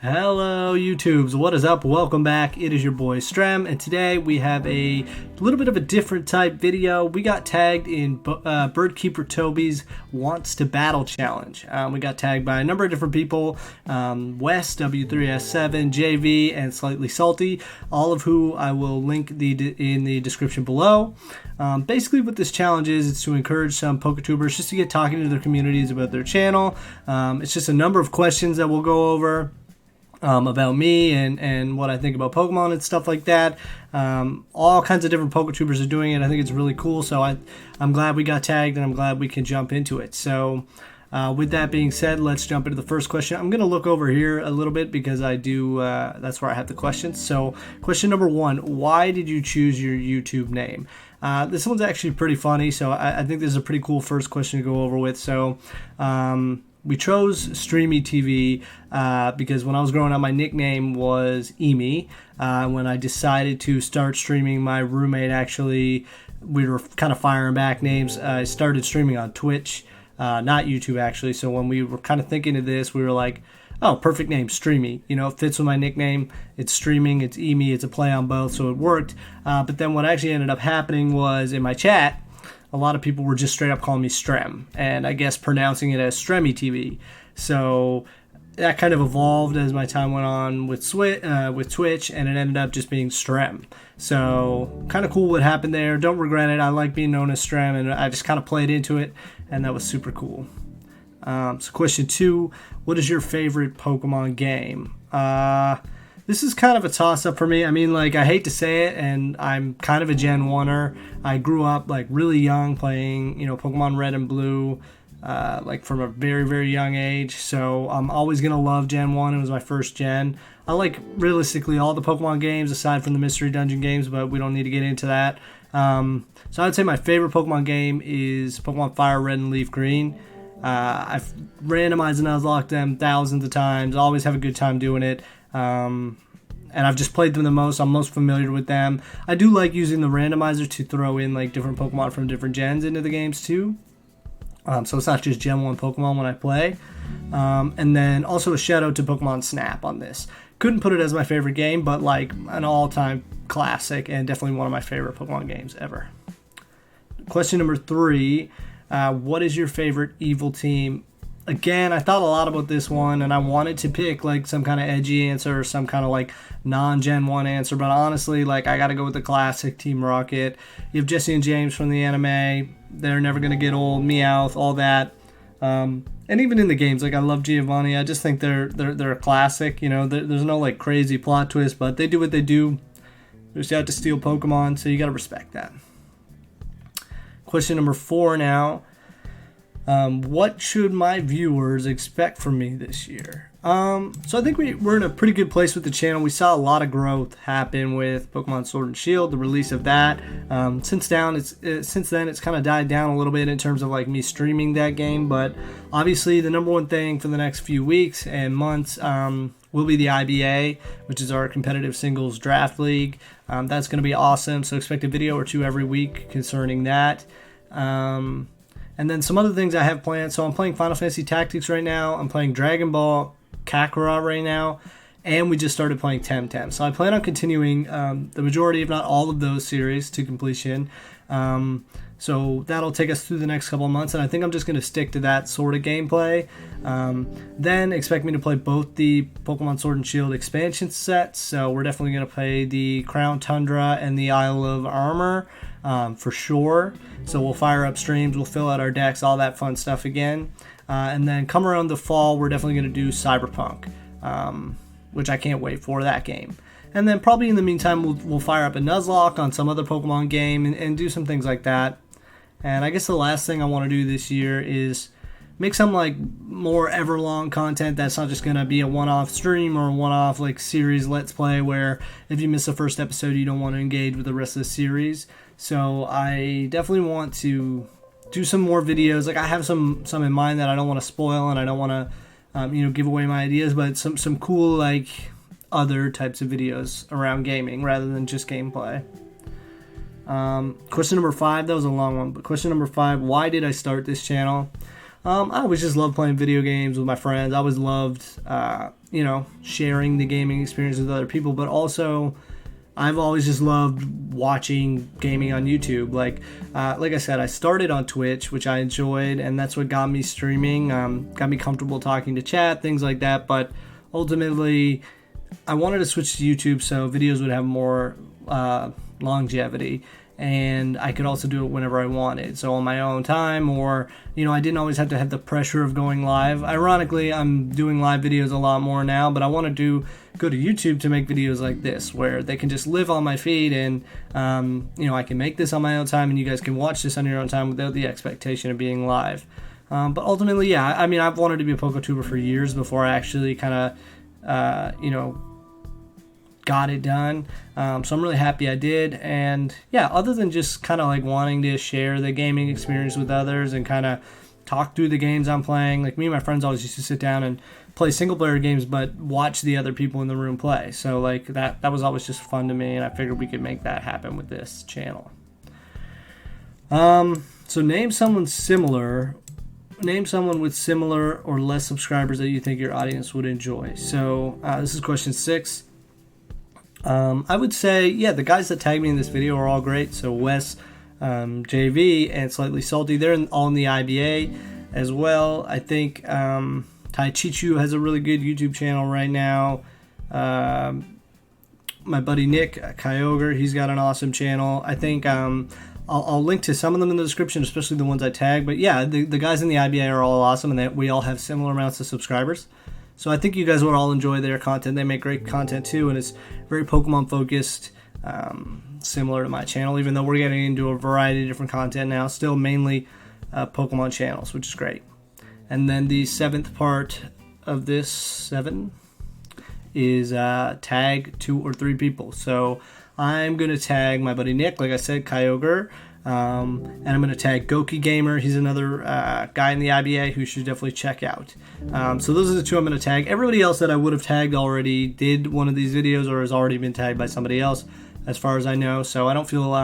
Hello YouTubes, what is up? Welcome back. It is your boy Strem, and today we have a little bit of a different type video. We got tagged in Birdkeeper Toby's Wants to Battle Challenge. We got tagged by a number of different people, Wes, W3S7, JV, and Slightly Salty, all of who I will link in the description below. Basically what this challenge is, it's to encourage some PokeTubers just to get talking to their communities about their channel. It's just a number of questions that we'll go over. About me and what I think about Pokemon and stuff like that. All kinds of different PokeTubers are doing it. I think it's really cool, so I'm glad we got tagged, and I'm glad we can jump into it. So with that being said, let's jump into the first question. I'm going to look over here a little bit because I do, that's where I have the questions. So question number 1, why did you choose your YouTube name? This one's actually pretty funny, so I think this is a pretty cool first question to go over with. So we chose Streamy TV because when I was growing up, my nickname was Emi. When I decided to start streaming, my roommate actually, we were kind of firing back names. I started streaming on Twitch, not YouTube actually. So when we were kind of thinking of this, we were like, oh, perfect name, Streamy. You know, it fits with my nickname. It's streaming, it's Emi, it's a play on both, so it worked. But then what actually ended up happening was in my chat, a lot of people were just straight up calling me Strem, and I guess pronouncing it as Stremy TV. So that kind of evolved as my time went on with Twitch, and it ended up just being Strem. So kind of cool what happened there. Don't regret it. I like being known as Strem, and I just kind of played into it, and that was super cool. So question 2, what is your favorite Pokemon game? This is kind of a toss-up for me. I mean, like, I hate to say it, and I'm kind of a Gen 1er. I grew up, like, really young playing, you know, Pokemon Red and Blue, like, from a very, very young age. So I'm always going to love Gen 1. It was my first gen. I like, realistically, all the Pokemon games aside from the Mystery Dungeon games, but we don't need to get into that. So I'd say my favorite Pokemon game is Pokemon Fire Red and Leaf Green. I've randomized and Nuzlocke them thousands of times. Always have a good time doing it. And I've just played them the most. I'm most familiar with them. I do like using the randomizer to throw in like different Pokemon from different gens into the games too. So it's not just Gen 1 Pokemon when I play. And then also a shout out to Pokemon Snap on this. Couldn't put it as my favorite game, but like an all-time classic and definitely one of my favorite Pokemon games ever. Question number 3, what is your favorite evil team? Again, I thought a lot about this one, and I wanted to pick like some kind of edgy answer or some kind of like non-Gen 1 answer, but honestly, like I gotta go with the classic Team Rocket. You have Jesse and James from the anime. They're never gonna get old. Meowth, all that. And even in the games, like I love Giovanni. I just think they're a classic. You know, there's no like crazy plot twist, but they do what they do. They're just out to steal Pokemon, so you gotta respect that. Question number 4 now. What should my viewers expect from me this year? So I think we're in a pretty good place with the channel. We saw a lot of growth happen with Pokemon Sword and Shield, the release of that. Since then, it's kind of died down a little bit in terms of like me streaming that game. But obviously, the number one thing for the next few weeks and months will be the IBA, which is our competitive singles draft league. That's going to be awesome. So expect a video or 2 every week concerning that. And then some other things I have planned. So I'm playing Final Fantasy Tactics right now. I'm playing Dragon Ball Kakarot right now. And we just started playing Temtem. So I plan on continuing the majority, if not all of those series to completion. So that'll take us through the next couple of months. And I think I'm just going to stick to that sort of gameplay. Then expect me to play both the Pokemon Sword and Shield expansion sets. So we're definitely going to play the Crown Tundra and the Isle of Armor. For sure. So we'll fire up streams, we'll fill out our decks, all that fun stuff again. And then come around the fall, we're definitely going to do Cyberpunk, which I can't wait for that game. And then probably in the meantime, we'll fire up a Nuzlocke on some other Pokemon game and do some things like that. And I guess the last thing I want to do this year is make some like more everlong content that's not just going to be a one-off stream or a one-off like series let's play where if you miss the first episode you don't want to engage with the rest of the series. So I definitely want to do some more videos. Like I have some in mind that I don't want to spoil and I don't want to give away my ideas, but some cool like other types of videos around gaming rather than just gameplay. Question number 5, that was a long one, but question number 5, why did I start this channel? I always just loved playing video games with my friends. I always loved, sharing the gaming experience with other people, but also I've always just loved watching gaming on YouTube. Like I said, I started on Twitch, which I enjoyed, and that's what got me streaming, got me comfortable talking to chat, things like that. But ultimately, I wanted to switch to YouTube so videos would have more longevity, and I could also do it whenever I wanted. So on my own time, or, I didn't always have to have the pressure of going live. Ironically, I'm doing live videos a lot more now, but I want to go to YouTube to make videos like this, where they can just live on my feed, and, I can make this on my own time, and you guys can watch this on your own time without the expectation of being live. But ultimately, yeah, I've wanted to be a PokeTuber for years before I actually kind of, got it done. So I'm really happy I did. And yeah, other than just kind of like wanting to share the gaming experience with others and kind of talk through the games I'm playing, like me and my friends always used to sit down and play single player games, but watch the other people in the room play. So like that was always just fun to me, and I figured we could make that happen with this channel. So name someone with similar or less subscribers that you think your audience would enjoy. So this is question 6. I would say, yeah, the guys that tagged me in this video are all great. So Wes, JV, and Slightly Salty, they're all in the IBA as well. I think Tai Chichu has a really good YouTube channel right now. My buddy Nick Kyogre, he's got an awesome channel. I think I'll link to some of them in the description, especially the ones I tag. But yeah, the guys in the IBA are all awesome, and we all have similar amounts of subscribers. So I think you guys will all enjoy their content. They make great content too, and it's very Pokemon focused, similar to my channel, even though we're getting into a variety of different content now, still mainly Pokemon channels, which is great. And then the 7th part of this 7 is tag 2 or 3 people. So I'm going to tag my buddy Nick, like I said, Kyogre, and I'm going to tag Goki Gamer. He's another guy in the IBA who you should definitely check out. So those are the 2 I'm going to tag. Everybody else that I would have tagged already did one of these videos or has already been tagged by somebody else, as far as I know. So I don't feel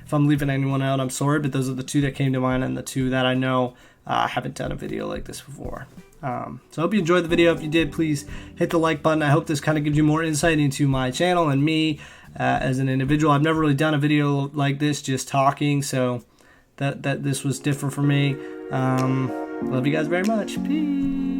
if I'm leaving anyone out, I'm sorry, but those are the 2 that came to mind and the 2 that I know haven't done a video like this before. So I hope you enjoyed the video. If you did, please hit the like button. I hope this kind of gives you more insight into my channel and me as an individual. I've never really done a video like this, just talking, so that this was different for me. Love you guys very much. Peace.